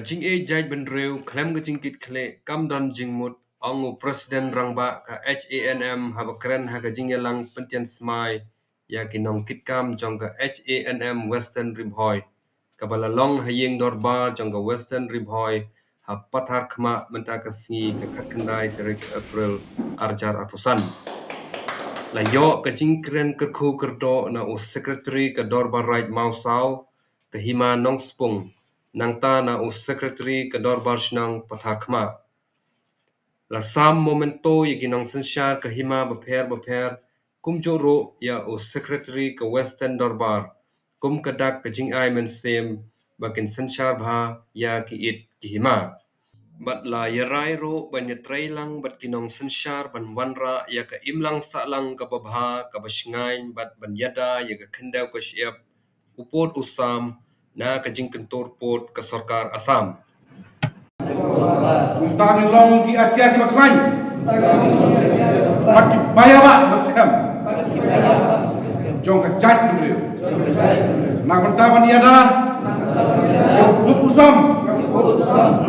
jing e jai ben reu klem ga jing kit khle kam don jing mut ongu president rangba ka HANM haba kren ha ga jing yalang pentian smai ya kinong kit kam jong ka HANM Western Ribhoi kabala long hayeng dorba jong ka Western Ribhoi ha pathar khma menta ka singi ka khatkandai tarik April arjar apusan la yo ka jing kren ka khu kerdo na u secretary ka dorba right mausau ka hima nong spung nangta na u secretary ka dorba shnang pathakma la sam momento yiginong sanshar ka hima bapher kumjoro ya u secretary ka western dorbar kum kadak ka jing ai men sem bakin sanshar bha ya ki it ki hima bat la yarai ro ban yatrai lang bat kinong sanshar ban wanra ya ka imlang sa lang ka babha ka bashngain bat ban yada ya ka khandaw ka shiap upot usam na ka jing kantor pot ka sarkar Assam Tani long ki ati makman. Maki baya ba maskam. Jong ka chat kumriu. Nak bertaban ni ada. Pusam.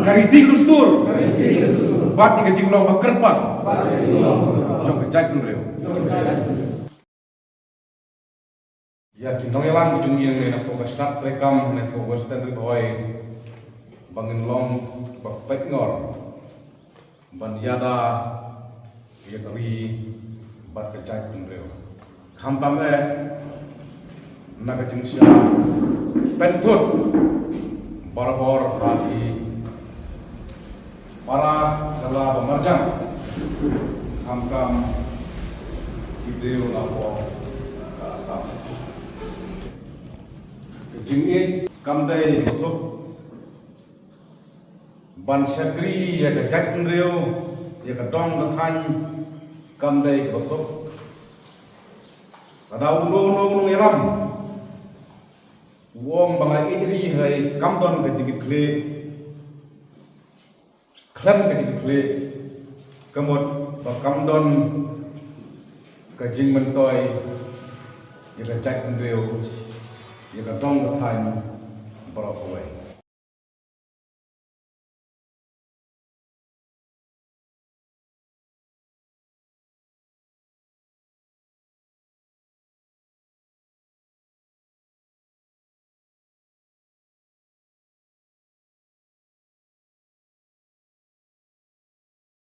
Kariti kustur. Bat ni kajing long bakerpang. Jong ka chat kumriu. Ya kintong elang ujung yang nak fokus nak rekam nak fokus tentang boy bangin long bakpet ngor ban yada ya kari bat kecai tunreo khamtam nak jingsia pentut barbor hati para kala pemarjang khamtam ideo lapo kasam jingit kamdai masuk ban sakri ya ka chat reu ya ka dong ka than kam dai ka sok kadau no ngiram wong bangai idri hai kam don ka dikit kle klam ka dikit kle kamot ba kam don ka jing man toy ya ka chat reu ya ka dong ka than baro koi